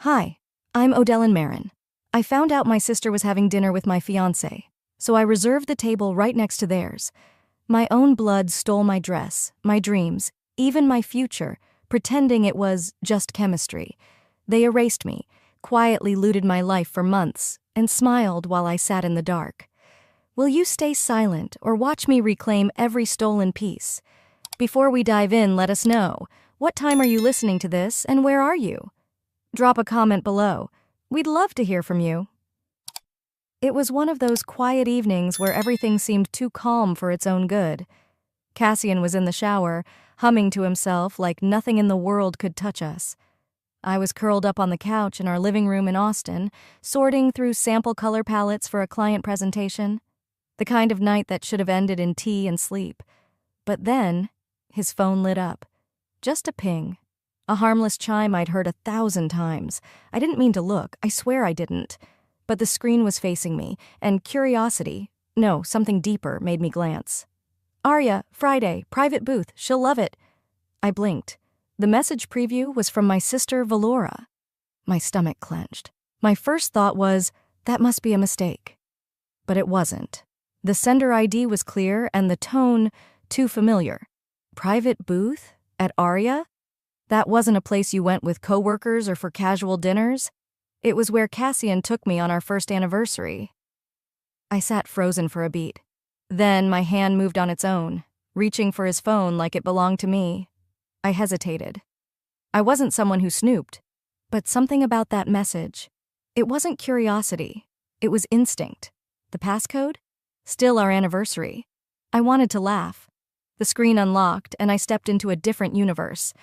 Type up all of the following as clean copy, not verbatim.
Hi, I'm Odellyn Marin. I found out my sister was having dinner with my fiancé, so I reserved the table right next to theirs. My own blood stole my dress, my dreams, even my future, pretending it was just chemistry. They erased me, quietly looted my life for months, and smiled while I sat in the dark. Will you stay silent or watch me reclaim every stolen piece? Before we dive in, let us know, what time are you listening to this and where are you? Drop a comment below. We'd love to hear from you. It was one of those quiet evenings where everything seemed too calm for its own good. Cassian was in the shower, humming to himself like nothing in the world could touch us. I was curled up on the couch in our living room in Austin, sorting through sample color palettes for a client presentation. The kind of night that should have ended in tea and sleep. But then, his phone lit up. Just a ping. A harmless chime I'd heard 1,000 times. I didn't mean to look, I swear I didn't. But the screen was facing me, and curiosity, no, something deeper, made me glance. Arya, Friday, private booth, she'll love it. I blinked. The message preview was from my sister Valora. My stomach clenched. My first thought was, that must be a mistake. But it wasn't. The sender ID was clear and the tone too familiar. Private booth? At Arya? That wasn't a place you went with coworkers or for casual dinners. It was where Cassian took me on our first anniversary. I sat frozen for a beat. Then my hand moved on its own, reaching for his phone like it belonged to me. I hesitated. I wasn't someone who snooped, but something about that message. It wasn't curiosity. It was instinct. The passcode? Still our anniversary. I wanted to laugh. The screen unlocked, and I stepped into a different universe.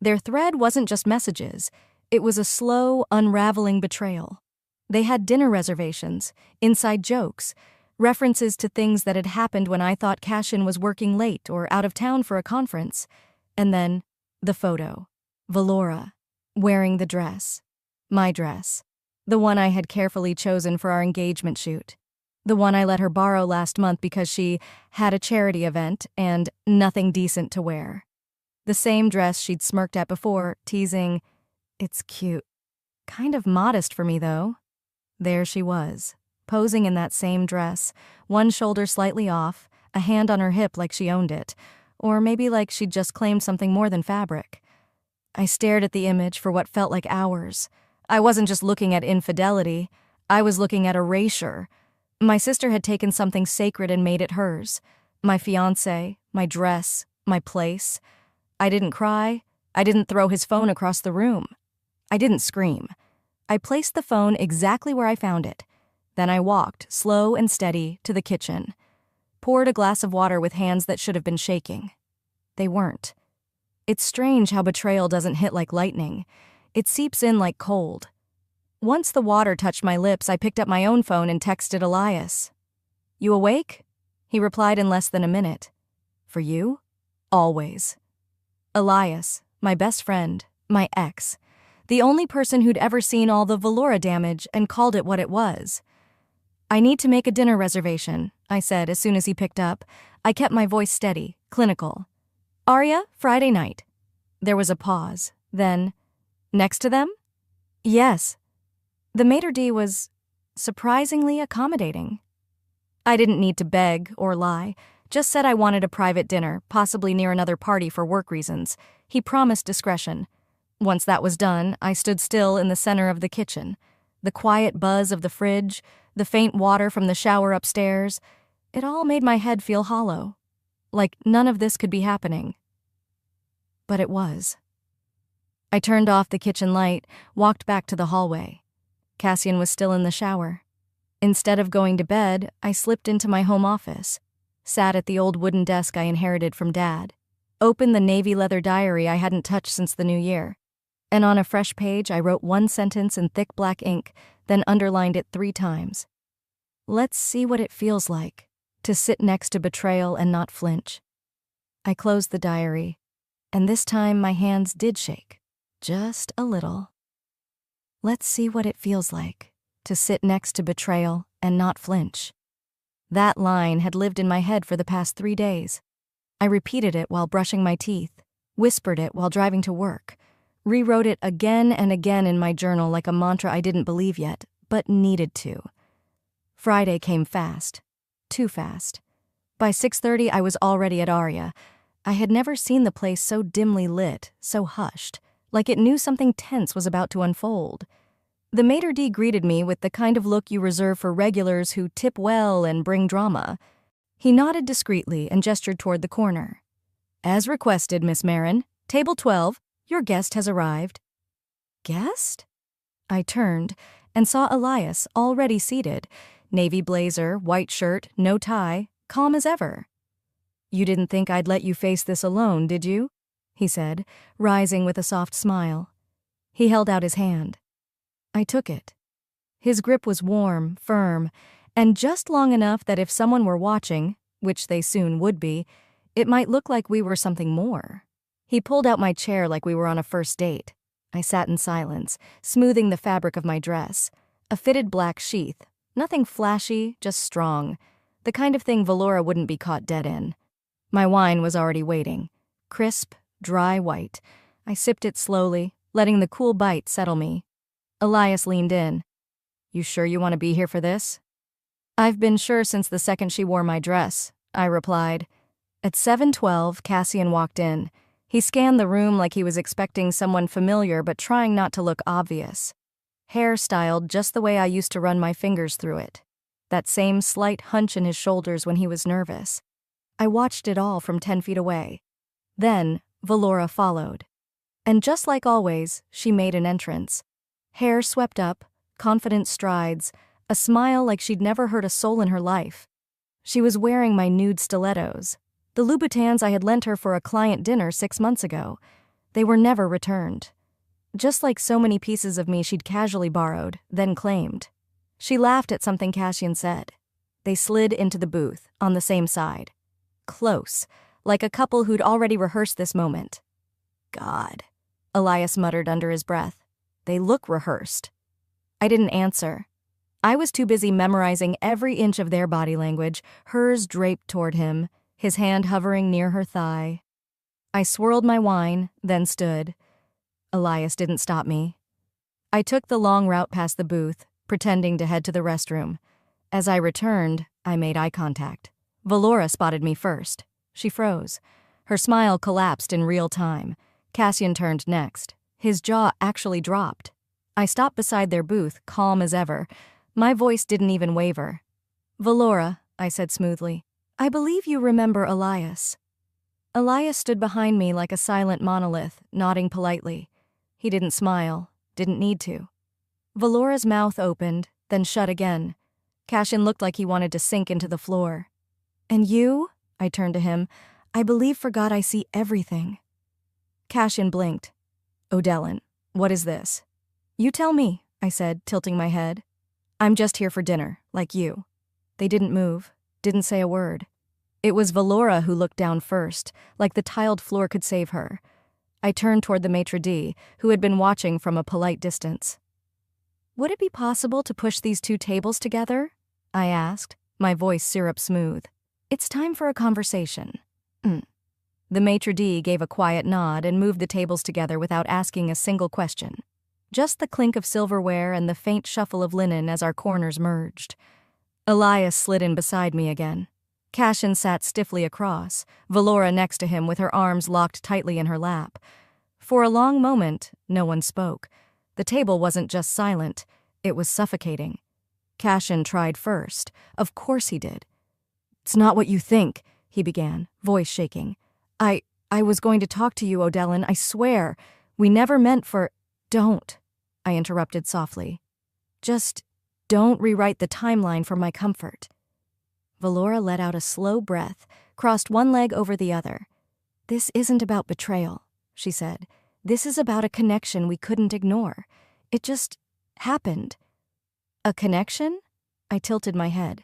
Their thread wasn't just messages. It was a slow, unraveling betrayal. They had dinner reservations, inside jokes, references to things that had happened when I thought Cassian was working late or out of town for a conference. And then, the photo. Valora, wearing the dress. My dress. The one I had carefully chosen for our engagement shoot. The one I let her borrow last month because she had a charity event and nothing decent to wear. The same dress she'd smirked at before, teasing, "It's cute." Kind of modest for me, though. There she was, posing in that same dress, one shoulder slightly off, a hand on her hip like she owned it, or maybe like she'd just claimed something more than fabric. I stared at the image for what felt like hours. I wasn't just looking at infidelity, I was looking at erasure. My sister had taken something sacred and made it hers. My fiancé, my dress, my place. I didn't cry. I didn't throw his phone across the room. I didn't scream. I placed the phone exactly where I found it. Then I walked, slow and steady, to the kitchen. Poured a glass of water with hands that should have been shaking. They weren't. It's strange how betrayal doesn't hit like lightning. It seeps in like cold. Once the water touched my lips, I picked up my own phone and texted Elias. "You awake?" He replied in less than a minute. "For you? Always." Elias, my best friend, my ex, the only person who'd ever seen all the Valora damage and called it what it was. "I need to make a dinner reservation," I said as soon as he picked up. I kept my voice steady, clinical. "Arya, Friday night." There was a pause. Then, "Next to them?" "Yes." The maitre d' was surprisingly accommodating. I didn't need to beg or lie, just said I wanted a private dinner, possibly near another party for work reasons. He promised discretion. Once that was done, I stood still in the center of the kitchen. The quiet buzz of the fridge, the faint water from the shower upstairs, it all made my head feel hollow. Like none of this could be happening. But it was. I turned off the kitchen light, walked back to the hallway. Cassian was still in the shower. Instead of going to bed, I slipped into my home office, sat at the old wooden desk I inherited from Dad, opened the navy leather diary I hadn't touched since the new year, and on a fresh page I wrote one sentence in thick black ink, then underlined it 3 times. Let's see what it feels like to sit next to betrayal and not flinch. I closed the diary, and this time my hands did shake, just a little. Let's see what it feels like to sit next to betrayal and not flinch. That line had lived in my head for the past 3 days. I repeated it while brushing my teeth, whispered it while driving to work, Rewrote it again and again in my journal like a mantra I didn't believe yet, but needed to. Friday came fast. Too fast. By 6:30, I was already at Aria. I had never seen the place so dimly lit, so hushed, like it knew something tense was about to unfold. The maitre d' greeted me with the kind of look you reserve for regulars who tip well and bring drama. He nodded discreetly and gestured toward the corner. "As requested, Miss Marin. Table 12. Your guest has arrived." Guest? I turned and saw Elias already seated. Navy blazer, white shirt, no tie, calm as ever. "You didn't think I'd let you face this alone, did you?" he said, rising with a soft smile. He held out his hand. I took it. His grip was warm, firm, and just long enough that if someone were watching, which they soon would be, it might look like we were something more. He pulled out my chair like we were on a first date. I sat in silence, smoothing the fabric of my dress. A fitted black sheath. Nothing flashy, just strong. The kind of thing Valora wouldn't be caught dead in. My wine was already waiting. Crisp, dry white. I sipped it slowly, letting the cool bite settle me. Elias leaned in. "You sure you want to be here for this?" "I've been sure since the second she wore my dress," I replied. At 7:12, Cassian walked in. He scanned the room like he was expecting someone familiar but trying not to look obvious. Hair styled just the way I used to run my fingers through it. That same slight hunch in his shoulders when he was nervous. I watched it all from 10 feet away. Then, Valora followed. And just like always, she made an entrance. Hair swept up, confident strides, a smile like she'd never hurt a soul in her life. She was wearing my nude stilettos, the Louboutins I had lent her for a client dinner 6 months ago. They were never returned. Just like so many pieces of me she'd casually borrowed, then claimed. She laughed at something Cassian said. They slid into the booth, on the same side. Close, like a couple who'd already rehearsed this moment. "God," Elias muttered under his breath. "They look rehearsed." I didn't answer. I was too busy memorizing every inch of their body language, hers draped toward him, his hand hovering near her thigh. I swirled my wine, then stood. Elias didn't stop me. I took the long route past the booth, pretending to head to the restroom. As I returned, I made eye contact. Valora spotted me first. She froze. Her smile collapsed in real time. Cassian turned next. His jaw actually dropped. I stopped beside their booth, calm as ever. My voice didn't even waver. "Valora," I said smoothly, "I believe you remember Elias." Elias stood behind me like a silent monolith, nodding politely. He didn't smile, didn't need to. Valora's mouth opened, then shut again. Cassian looked like he wanted to sink into the floor. "And you?" I turned to him. "I believe for God I see everything." Cassian blinked. "Odellin, what is this?" "You tell me," I said, tilting my head. "I'm just here for dinner, like you." They didn't move, didn't say a word. It was Valora who looked down first, like the tiled floor could save her. I turned toward the maitre d', who had been watching from a polite distance. "Would it be possible to push these two tables together?" I asked, my voice syrup smooth. "It's time for a conversation." The maitre d' gave a quiet nod and moved the tables together without asking a single question. Just the clink of silverware and the faint shuffle of linen as our corners merged. Elias slid in beside me again. Cassian sat stiffly across, Valora next to him with her arms locked tightly in her lap. For a long moment, no one spoke. The table wasn't just silent, it was suffocating. Cassian tried first. Of course he did. "It's not what you think," he began, voice shaking. I was going to talk to you, Odellin, I swear. We never meant for—" "Don't," I interrupted softly. "Just don't rewrite the timeline for my comfort." Valora let out a slow breath, crossed one leg over the other. "This isn't about betrayal," she said. "This is about a connection we couldn't ignore. It just happened." "A connection?" I tilted my head.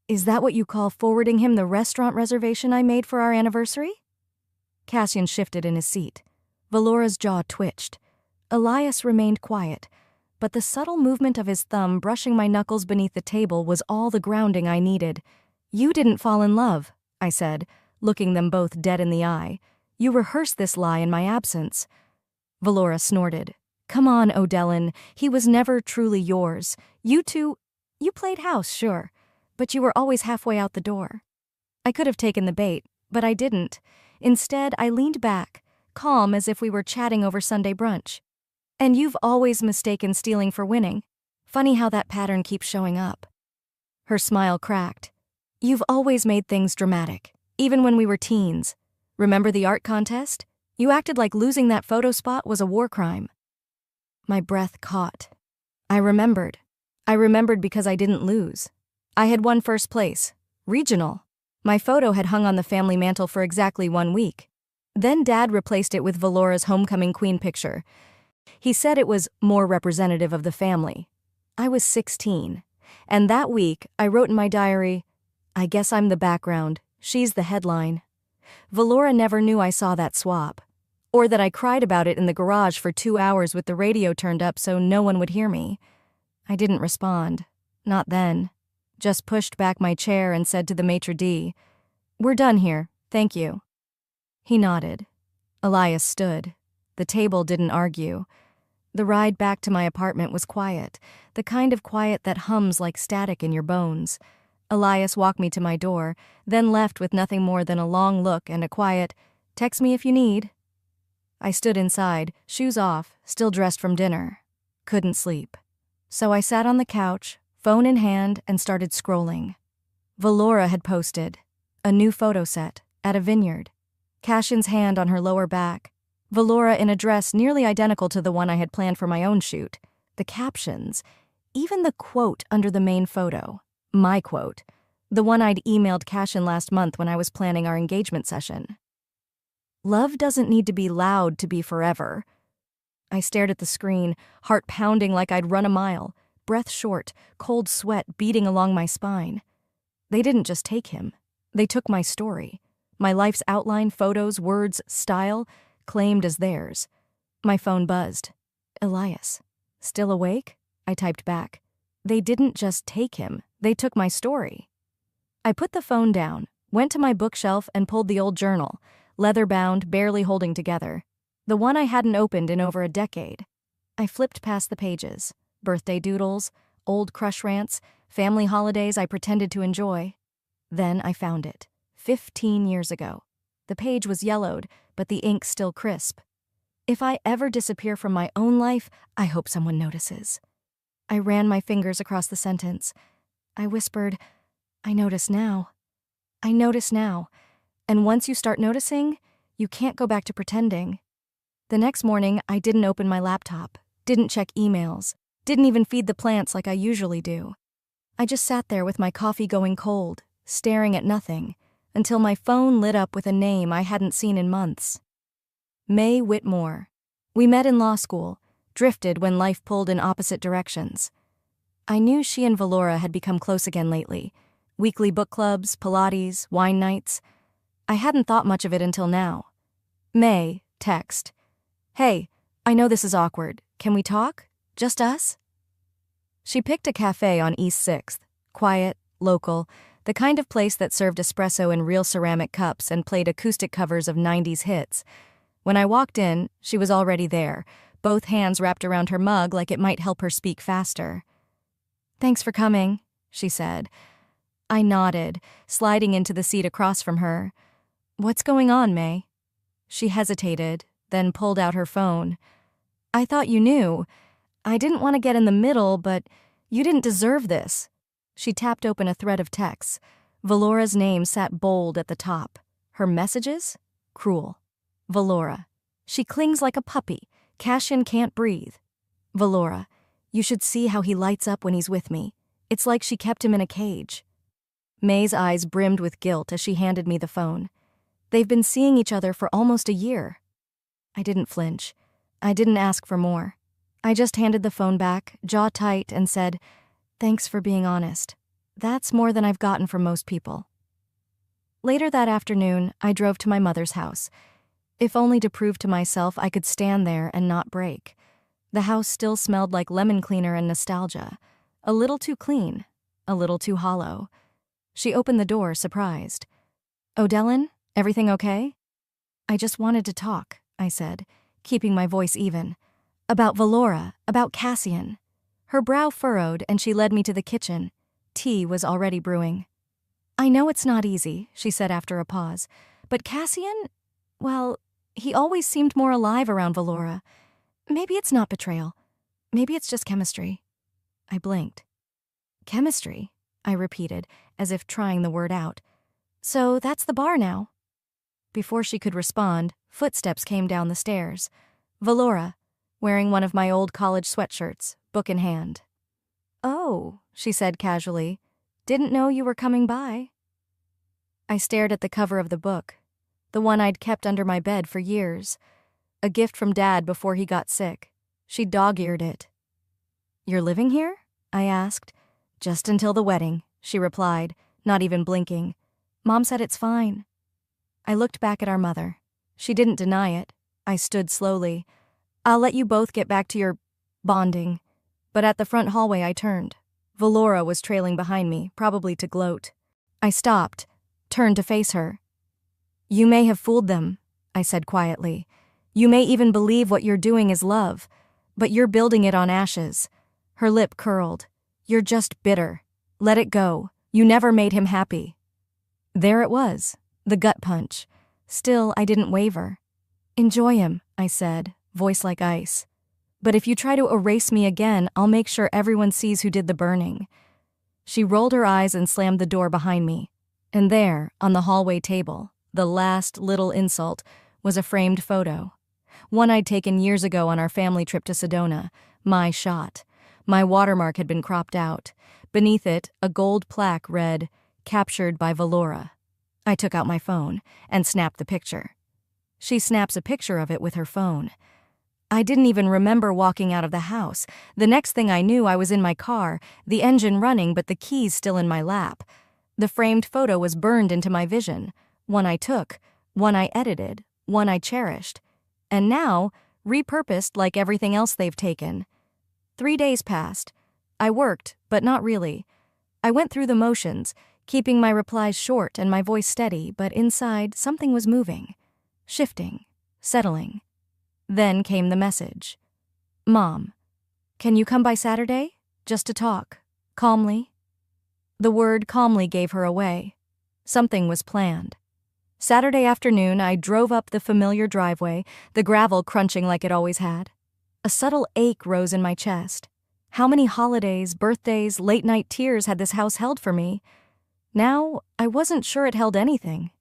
"Is that what you call forwarding him the restaurant reservation I made for our anniversary?" Cassian shifted in his seat. Valora's jaw twitched. Elias remained quiet, but the subtle movement of his thumb brushing my knuckles beneath the table was all the grounding I needed. "You didn't fall in love," I said, looking them both dead in the eye. "You rehearsed this lie in my absence." Valora snorted. Come on, Odellin, he was never truly yours. You played house, sure, but you were always halfway out the door. I could have taken the bait, but I didn't. Instead, I leaned back, calm as if we were chatting over Sunday brunch. And you've always mistaken stealing for winning. Funny how that pattern keeps showing up. Her smile cracked. You've always made things dramatic, even when we were teens. Remember the art contest? You acted like losing that photo spot was a war crime. My breath caught. I remembered. I remembered because I didn't lose. I had won first place. Regional. My photo had hung on the family mantle for exactly 1 week. Then Dad replaced it with Valora's homecoming queen picture. He said it was more representative of the family. I was 16, and that week I wrote in my diary, I guess I'm the background, she's the headline. Valora never knew I saw that swap, or that I cried about it in the garage for 2 hours with the radio turned up so no one would hear me. I didn't respond, not then. Just pushed back my chair and said to the maitre d', We're done here, thank you. He nodded. Elias stood. The table didn't argue. The ride back to my apartment was quiet, the kind of quiet that hums like static in your bones. Elias walked me to my door, then left with nothing more than a long look and a quiet, text me if you need. I stood inside, shoes off, still dressed from dinner. Couldn't sleep. So I sat on the couch, phone in hand, and started scrolling. Valora had posted a new photo set at a vineyard. Cashin's hand on her lower back. Valora in a dress nearly identical to the one I had planned for my own shoot. The captions, even the quote under the main photo. My quote. The one I'd emailed Cashin last month when I was planning our engagement session. Love doesn't need to be loud to be forever. I stared at the screen, heart pounding like I'd run a mile, breath short, cold sweat beating along my spine. They didn't just take him. They took my story. My life's outline, photos, words, style, claimed as theirs. My phone buzzed. Elias. Still awake? I typed back. They didn't just take him. They took my story. I put the phone down, went to my bookshelf and pulled the old journal, leather-bound, barely holding together. The one I hadn't opened in over a decade. I flipped past the pages. Birthday doodles, old crush rants, family holidays I pretended to enjoy. Then I found it. 15 years ago. The page was yellowed, but the ink still crisp. If I ever disappear from my own life, I hope someone notices. I ran my fingers across the sentence. I whispered, I notice now. I notice now. And once you start noticing, you can't go back to pretending. The next morning, I didn't open my laptop, didn't check emails, didn't even feed the plants like I usually do. I just sat there with my coffee going cold, staring at nothing, until my phone lit up with a name I hadn't seen in months. May Whitmore. We met in law school, drifted when life pulled in opposite directions. I knew she and Valora had become close again lately. Weekly book clubs, Pilates, wine nights. I hadn't thought much of it until now. May, text. Hey, I know this is awkward. Can we talk? Just us? She picked a cafe on East 6th. Quiet, local, the kind of place that served espresso in real ceramic cups and played acoustic covers of 90s hits. When I walked in, she was already there, both hands wrapped around her mug like it might help her speak faster. Thanks for coming, she said. I nodded, sliding into the seat across from her. What's going on, May? She hesitated, then pulled out her phone. I thought you knew. I didn't want to get in the middle, but you didn't deserve this. She tapped open a thread of texts. Valora's name sat bold at the top. Her messages? Cruel. Valora. She clings like a puppy. Cashin can't breathe. Valora. You should see how he lights up when he's with me. It's like she kept him in a cage. May's eyes brimmed with guilt as she handed me the phone. They've been seeing each other for almost a year. I didn't flinch. I didn't ask for more. I just handed the phone back, jaw tight, and said, Thanks for being honest. That's more than I've gotten from most people. Later that afternoon, I drove to my mother's house. If only to prove to myself I could stand there and not break. The house still smelled like lemon cleaner and nostalgia. A little too clean, a little too hollow. She opened the door, surprised. Odellin, everything okay? I just wanted to talk, I said. keeping my voice even. About Valora, about Cassian. Her brow furrowed and she led me to the kitchen. Tea was already brewing. I know it's not easy, she said after a pause, but Cassian, well, he always seemed more alive around Valora. Maybe it's not betrayal. Maybe it's just chemistry. I blinked. Chemistry, I repeated, as if trying the word out. So that's the bar now. Before she could respond, footsteps came down the stairs. Valora, wearing one of my old college sweatshirts, book in hand. Oh, she said casually. Didn't know you were coming by. I stared at the cover of the book, the one I'd kept under my bed for years. A gift from Dad before he got sick. She dog-eared it. You're living here? I asked. Just until the wedding, she replied, not even blinking. Mom said it's fine. I looked back at our mother. She didn't deny it. I stood slowly. I'll let you both get back to your bonding. But at the front hallway I turned. Valora was trailing behind me, probably to gloat. I stopped, turned to face her. You may have fooled them, I said quietly. You may even believe what you're doing is love, but you're building it on ashes. Her lip curled. You're just bitter. Let it go. You never made him happy. There it was, the gut punch. Still, I didn't waver. Enjoy him, I said, voice like ice. But if you try to erase me again, I'll make sure everyone sees who did the burning. She rolled her eyes and slammed the door behind me. And there, on the hallway table, the last little insult, was a framed photo. One I'd taken years ago on our family trip to Sedona. My shot. My watermark had been cropped out. Beneath it, a gold plaque read, "Captured by Valora." I took out my phone and snapped the picture. She snaps a picture of it with her phone. I didn't even remember walking out of the house. The next thing I knew, I was in my car, the engine running but the keys still in my lap. The framed photo was burned into my vision. One I took, one I edited, one I cherished. And now, repurposed like everything else they've taken. 3 days passed. I worked, but not really. I went through the motions, keeping my replies short and my voice steady, but inside something was moving, shifting, settling. Then came the message. Mom, can you come by Saturday? Just to talk. Calmly. The word calmly gave her away. Something was planned. Saturday afternoon, I drove up the familiar driveway, the gravel crunching like it always had. A subtle ache rose in my chest. How many holidays, birthdays, late-night tears had this house held for me? Now, I wasn't sure it held anything.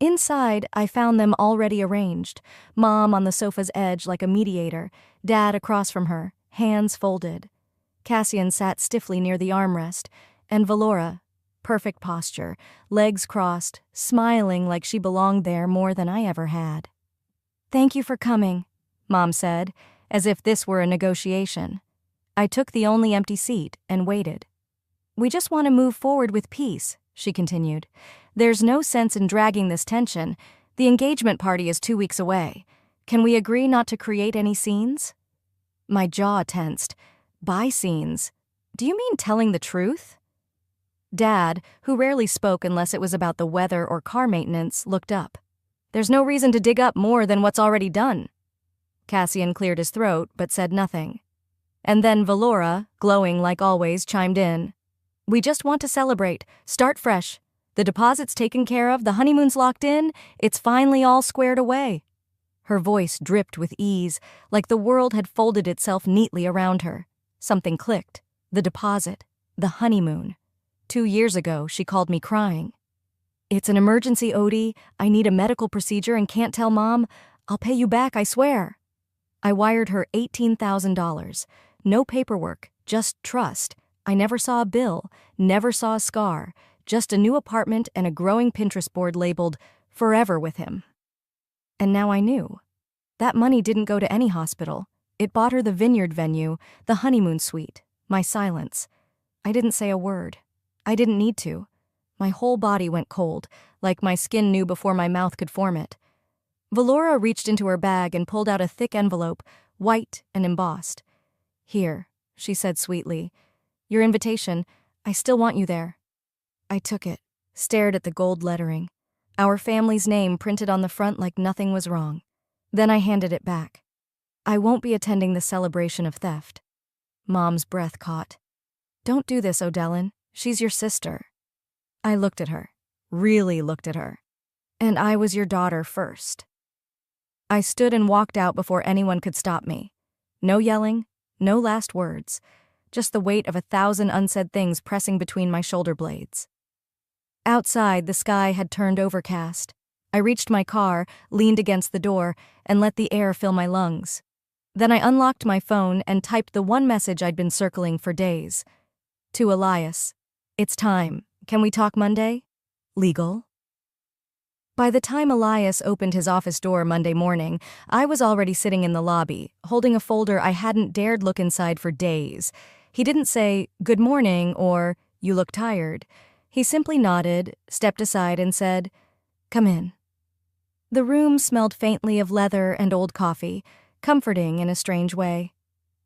Inside, I found them already arranged. Mom on the sofa's edge like a mediator, Dad across from her, hands folded. Cassian sat stiffly near the armrest, and Valora, perfect posture, legs crossed, smiling like she belonged there more than I ever had. Thank you for coming, Mom said, as if this were a negotiation. I took the only empty seat and waited. We just want to move forward with peace, she continued. There's no sense in dragging this tension. The engagement party is 2 weeks away. Can we agree not to create any scenes? My jaw tensed. By scenes? Do you mean telling the truth? Dad, who rarely spoke unless it was about the weather or car maintenance, looked up. There's no reason to dig up more than what's already done. Cassian cleared his throat, but said nothing. And then Valora, glowing like always, chimed in. We just want to celebrate. Start fresh. The deposit's taken care of, the honeymoon's locked in, it's finally all squared away. Her voice dripped with ease, like the world had folded itself neatly around her. Something clicked. The deposit. The honeymoon. 2 years ago, she called me crying. It's an emergency, Odie. I need a medical procedure and can't tell Mom. I'll pay you back, I swear. I wired her $18,000. No paperwork, just trust. I never saw a bill, never saw a scar, just a new apartment and a growing Pinterest board labeled "Forever with him." And now I knew. That money didn't go to any hospital. It bought her the vineyard venue, the honeymoon suite, my silence. I didn't say a word. I didn't need to. My whole body went cold, like my skin knew before my mouth could form it. Valora reached into her bag and pulled out a thick envelope, white and embossed. Here, she said sweetly. Your invitation. I still want you there. I took it, stared at the gold lettering. Our family's name printed on the front like nothing was wrong. Then I handed it back. I won't be attending the celebration of theft. Mom's breath caught. Don't do this, Odellin. She's your sister. I looked at her. Really looked at her. And I was your daughter first. I stood and walked out before anyone could stop me. No yelling, no last words, just the weight of 1,000 unsaid things pressing between my shoulder blades. Outside, the sky had turned overcast. I reached my car, leaned against the door, and let the air fill my lungs. Then I unlocked my phone and typed the one message I'd been circling for days. To Elias. It's time. Can we talk Monday? Legal? By the time Elias opened his office door Monday morning, I was already sitting in the lobby, holding a folder I hadn't dared look inside for days. He didn't say, "Good morning," or "You look tired." He simply nodded, stepped aside, and said, "Come in." The room smelled faintly of leather and old coffee, comforting in a strange way.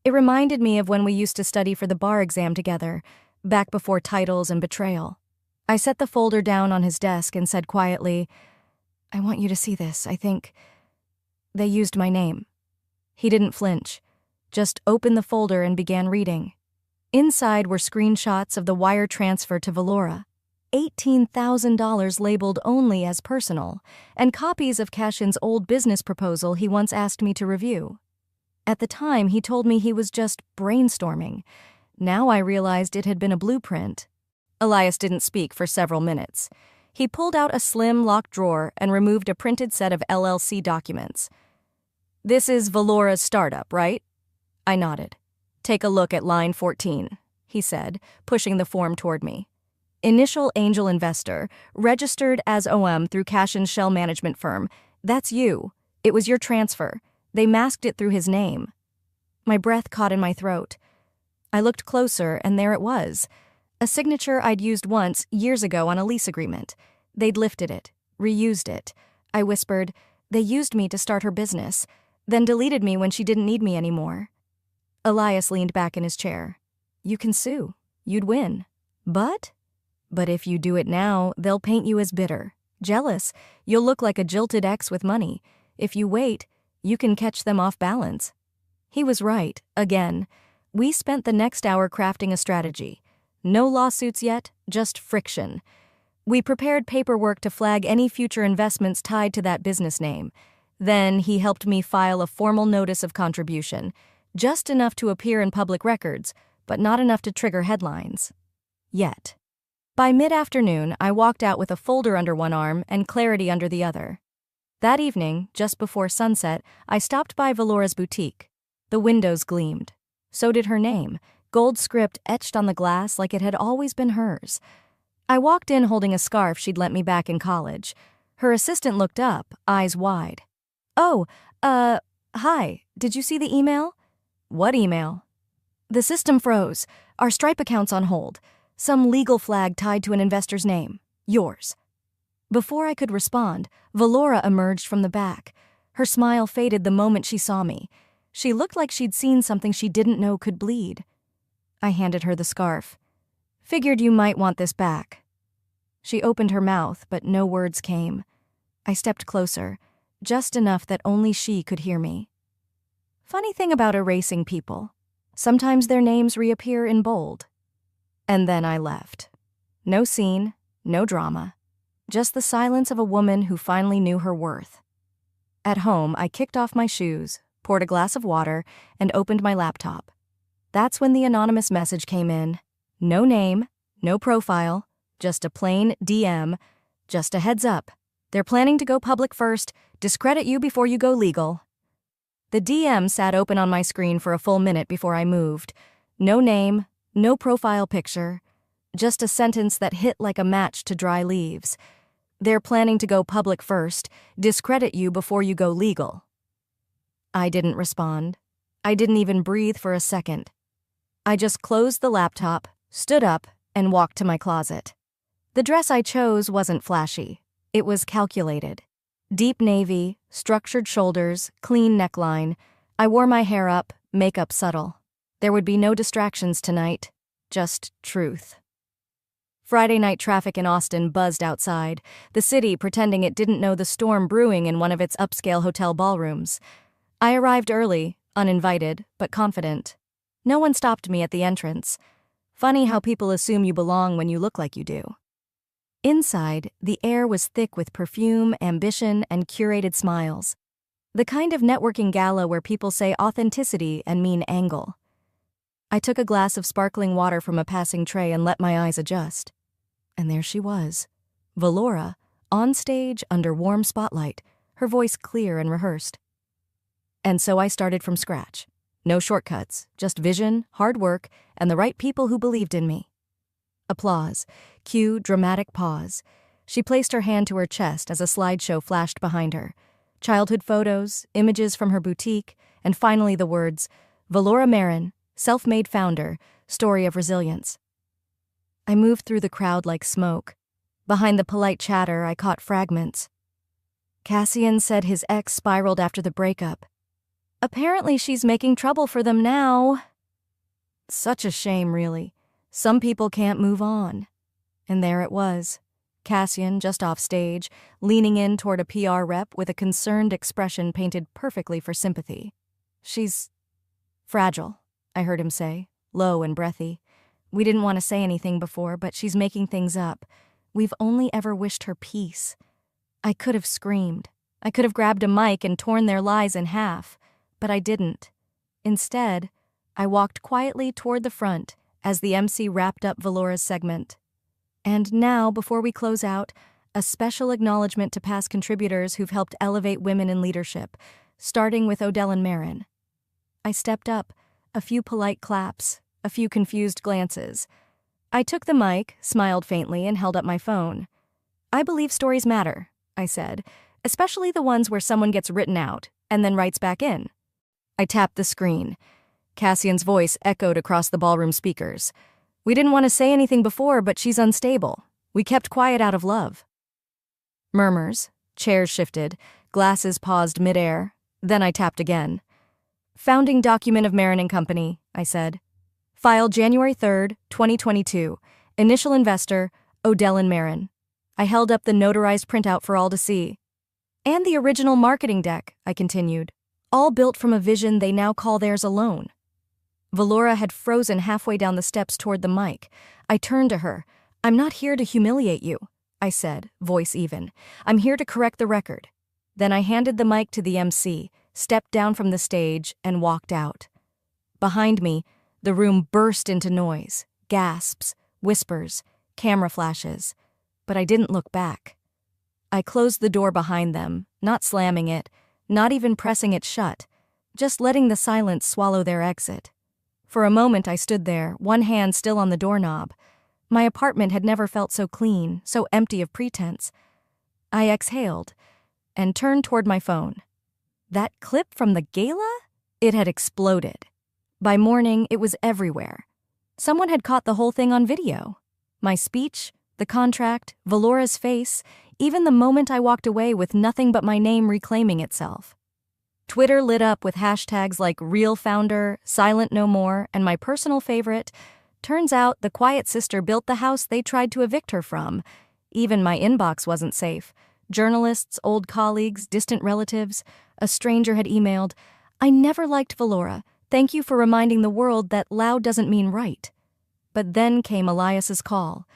It reminded me of when we used to study for the bar exam together, back before titles and betrayal. I set the folder down on his desk and said quietly, "I want you to see this. I think they used my name." He didn't flinch, just opened the folder and began reading. Inside were screenshots of the wire transfer to Valora, $18,000 labeled only as personal, and copies of Cashin's old business proposal he once asked me to review. At the time, he told me he was just brainstorming. Now I realized it had been a blueprint. Elias didn't speak for several minutes. He pulled out a slim, locked drawer and removed a printed set of LLC documents. "This is Valora's startup, right?" I nodded. "Take a look at line 14, he said, pushing the form toward me. "Initial angel investor, registered as OM through Cashin's shell management firm. That's you. It was your transfer. They masked it through his name." My breath caught in my throat. I looked closer, and there it was. A signature I'd used once, years ago, on a lease agreement. They'd lifted it, reused it. I whispered, "They used me to start her business, then deleted me when she didn't need me anymore." Elias leaned back in his chair. "You can sue. You'd win. But if you do it now, they'll paint you as bitter, jealous. You'll look like a jilted ex with money. If you wait, you can catch them off balance." He was right, again. We spent the next hour crafting a strategy. No lawsuits yet, just friction. We prepared paperwork to flag any future investments tied to that business name. Then he helped me file a formal notice of contribution, just enough to appear in public records, but not enough to trigger headlines. Yet. By mid-afternoon, I walked out with a folder under one arm and clarity under the other. That evening, just before sunset, I stopped by Valora's boutique. The windows gleamed. So did her name, gold script etched on the glass like it had always been hers. I walked in holding a scarf she'd lent me back in college. Her assistant looked up, eyes wide. "Oh, hi, did you see the email?" "What email?" "The system froze. Our Stripe account's on hold. Some legal flag tied to an investor's name. Yours." Before I could respond, Valora emerged from the back. Her smile faded the moment she saw me. She looked like she'd seen something she didn't know could bleed. I handed her the scarf. "Figured you might want this back." She opened her mouth, but no words came. I stepped closer, just enough that only she could hear me. Funny thing about erasing people. Sometimes their names reappear in bold. And then I left. No scene, no drama. Just the silence of a woman who finally knew her worth. At home, I kicked off my shoes, poured a glass of water, and opened my laptop. That's when the anonymous message came in. No name, no profile, just a plain DM, just a heads up. They're planning to go public first, discredit you before you go legal. The DM sat open on my screen for a full minute before I moved. No name, no profile picture, just a sentence that hit like a match to dry leaves. They're planning to go public first, discredit you before you go legal. I didn't respond. I didn't even breathe for a second. I just closed the laptop, stood up, and walked to my closet. The dress I chose wasn't flashy. It was calculated. Deep navy, structured shoulders, clean neckline. I wore my hair up, makeup subtle. There would be no distractions tonight, just truth. Friday night traffic in Austin buzzed outside, the city pretending it didn't know the storm brewing in one of its upscale hotel ballrooms. I arrived early, uninvited, but confident. No one stopped me at the entrance. Funny how people assume you belong when you look like you do. Inside, the air was thick with perfume, ambition, and curated smiles. The kind of networking gala where people say authenticity and mean angle. I took a glass of sparkling water from a passing tray and let my eyes adjust. And there she was, Valora, on stage under warm spotlight, her voice clear and rehearsed. And so I started from scratch. No shortcuts, just vision, hard work, and the right people who believed in me. Applause. Cue dramatic pause. She placed her hand to her chest as a slideshow flashed behind her. Childhood photos, images from her boutique, and finally the words, Valora Marin, self-made founder, story of resilience. I moved through the crowd like smoke. Behind the polite chatter, I caught fragments. Cassian said his ex spiraled after the breakup. Apparently she's making trouble for them now. Such a shame, really. Some people can't move on. And there it was. Cassian, just off stage, leaning in toward a PR rep with a concerned expression painted perfectly for sympathy. She's fragile, I heard him say, low and breathy. We didn't want to say anything before, but she's making things up. We've only ever wished her peace. I could have screamed. I could have grabbed a mic and torn their lies in half, but I didn't. Instead, I walked quietly toward the front as the MC wrapped up Valora's segment. And now, before we close out, a special acknowledgement to past contributors who've helped elevate women in leadership, starting with Odell Marin. I stepped up, a few polite claps, a few confused glances. I took the mic, smiled faintly, and held up my phone. I believe stories matter, I said, especially the ones where someone gets written out and then writes back in. I tapped the screen. Cassian's voice echoed across the ballroom speakers. We didn't want to say anything before, but she's unstable. We kept quiet out of love. Murmurs, chairs shifted, glasses paused midair. Then I tapped again. Founding document of Marin & Company, I said. Filed January 3rd, 2022. Initial investor, Odell Marin. I held up the notarized printout for all to see. And the original marketing deck, I continued. All built from a vision they now call theirs alone. Valora had frozen halfway down the steps toward the mic. I turned to her. I'm not here to humiliate you, I said, voice even. I'm here to correct the record. Then I handed the mic to the MC, stepped down from the stage, and walked out. Behind me, the room burst into noise, gasps, whispers, camera flashes. But I didn't look back. I closed the door behind them, not slamming it, not even pressing it shut, just letting the silence swallow their exit. For a moment I stood there, one hand still on the doorknob. My apartment had never felt so clean, so empty of pretense. I exhaled and turned toward my phone. That clip from the gala? It had exploded. By morning, it was everywhere. Someone had caught the whole thing on video. My speech, the contract, Valora's face, even the moment I walked away with nothing but my name reclaiming itself. Twitter lit up with hashtags like Real Founder, Silent No More, and my personal favorite, turns out the quiet sister built the house they tried to evict her from. Even my inbox wasn't safe. Journalists, old colleagues, distant relatives. A stranger had emailed, I never liked Valora. Thank you for reminding the world that loud doesn't mean right. But then came Elias's call.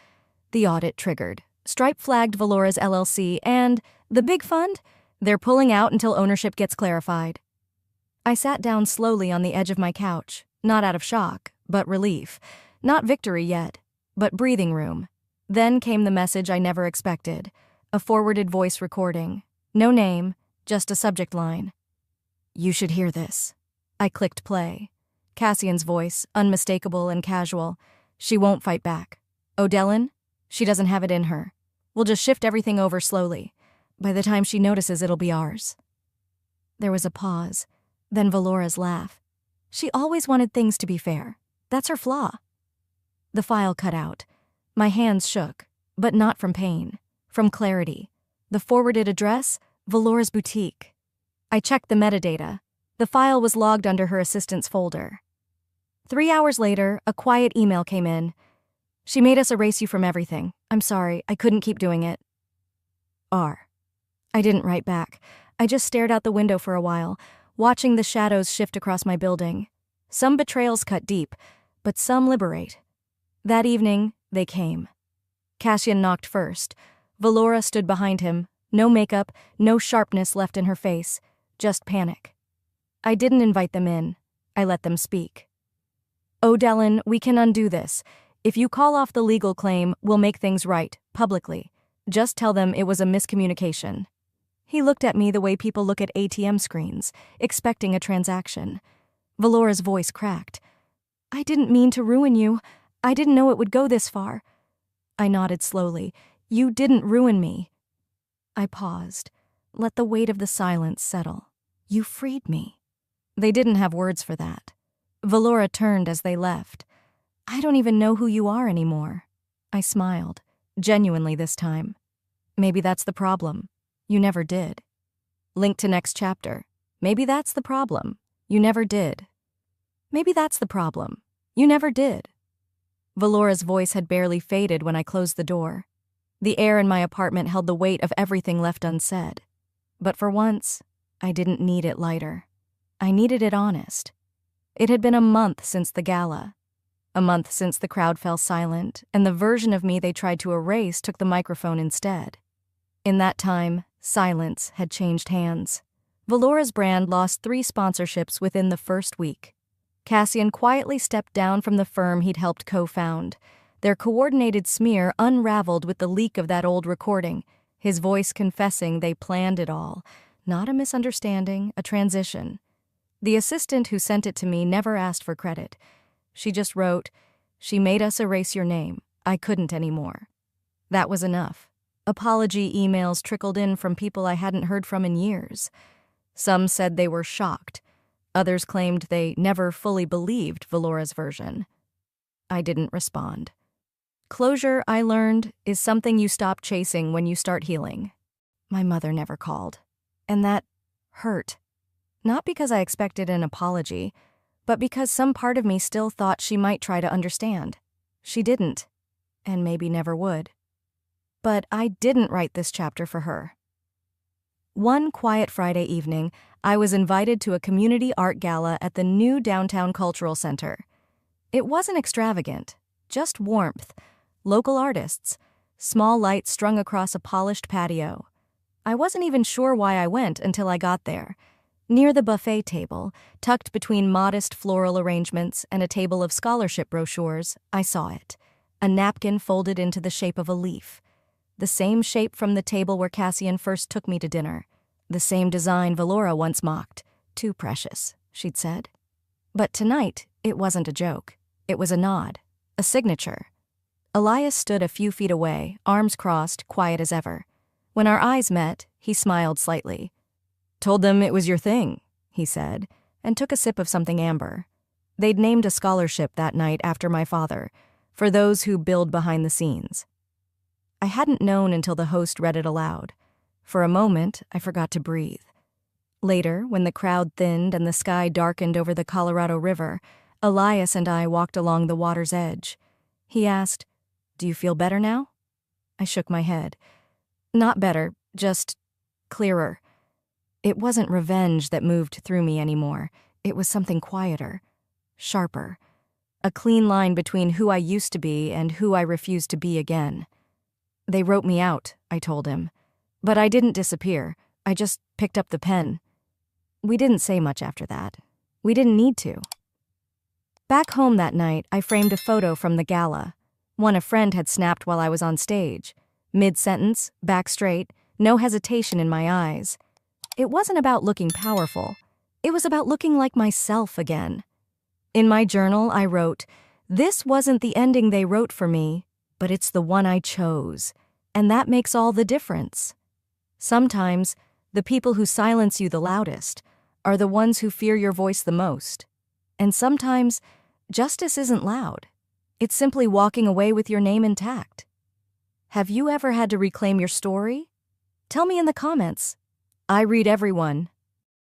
The audit triggered. Stripe flagged Valora's LLC and the big fund? They're pulling out until ownership gets clarified. I sat down slowly on the edge of my couch, not out of shock, but relief. Not victory yet, but breathing room. Then came the message I never expected. A forwarded voice recording. No name, just a subject line. You should hear this. I clicked play. Cassian's voice, unmistakable and casual. She won't fight back. Odellin? She doesn't have it in her. We'll just shift everything over slowly. By the time she notices, it'll be ours. There was a pause, then Valora's laugh. She always wanted things to be fair. That's her flaw. The file cut out. My hands shook, but not from pain, from clarity. The forwarded address, Valora's boutique. I checked the metadata. The file was logged under her assistant's folder. 3 hours later, a quiet email came in. She made us erase you from everything. I'm sorry, I couldn't keep doing it. R. I didn't write back. I just stared out the window for a while, watching the shadows shift across my building. Some betrayals cut deep, but some liberate. That evening, they came. Cassian knocked first. Valora stood behind him. No makeup, no sharpness left in her face, just panic. I didn't invite them in. I let them speak. "Oh, Dylan, we can undo this. If you call off the legal claim, we'll make things right, publicly. Just tell them it was a miscommunication." He looked at me the way people look at ATM screens, expecting a transaction. Valora's voice cracked. "I didn't mean to ruin you. I didn't know it would go this far." I nodded slowly. "You didn't ruin me." I paused. Let the weight of the silence settle. "You freed me." They didn't have words for that. Valora turned as they left. "I don't even know who you are anymore." I smiled, genuinely this time. Maybe that's the problem. You never did. Link to next chapter. Maybe that's the problem. You never did. Maybe that's the problem. You never did. Valora's voice had barely faded when I closed the door. The air in my apartment held the weight of everything left unsaid. But for once, I didn't need it lighter. I needed it honest. It had been a month since the gala. A month since the crowd fell silent, and the version of me they tried to erase took the microphone instead. In that time, silence had changed hands. Valora's brand lost 3 sponsorships within the first week. Cassian quietly stepped down from the firm he'd helped co-found. Their coordinated smear unraveled with the leak of that old recording, his voice confessing they planned it all. Not a misunderstanding, a transition. The assistant who sent it to me never asked for credit. She just wrote, "She made us erase your name. I couldn't anymore." That was enough. Apology emails trickled in from people I hadn't heard from in years. Some said they were shocked. Others claimed they never fully believed Valora's version. I didn't respond. Closure, I learned, is something you stop chasing when you start healing. My mother never called. And that hurt. Not because I expected an apology, but because some part of me still thought she might try to understand. She didn't, and maybe never would. But I didn't write this chapter for her. One quiet Friday evening, I was invited to a community art gala at the new downtown cultural center. It wasn't extravagant, just warmth, local artists, small lights strung across a polished patio. I wasn't even sure why I went until I got there. Near the buffet table, tucked between modest floral arrangements and a table of scholarship brochures, I saw it. A napkin folded into the shape of a leaf. The same shape from the table where Cassian first took me to dinner. The same design Valora once mocked. "Too precious," she'd said. But tonight, it wasn't a joke. It was a nod, a signature. Elias stood a few feet away, arms crossed, quiet as ever. When our eyes met, he smiled slightly. "Told them it was your thing," he said, and took a sip of something amber. They'd named a scholarship that night after my father, for those who build behind the scenes. I hadn't known until the host read it aloud. For a moment, I forgot to breathe. Later, when the crowd thinned and the sky darkened over the Colorado River, Elias and I walked along the water's edge. He asked, "Do you feel better now?" I shook my head. "Not better, just clearer." It wasn't revenge that moved through me anymore. It was something quieter, sharper. A clean line between who I used to be and who I refused to be again. "They wrote me out," I told him. "But I didn't disappear. I just picked up the pen." We didn't say much after that. We didn't need to. Back home that night, I framed a photo from the gala. One a friend had snapped while I was on stage. Mid-sentence, back straight, no hesitation in my eyes. It wasn't about looking powerful. It was about looking like myself again. In my journal, I wrote, "This wasn't the ending they wrote for me, but it's the one I chose, and that makes all the difference." Sometimes, the people who silence you the loudest are the ones who fear your voice the most. And sometimes, justice isn't loud. It's simply walking away with your name intact. Have you ever had to reclaim your story? Tell me in the comments. I read everyone,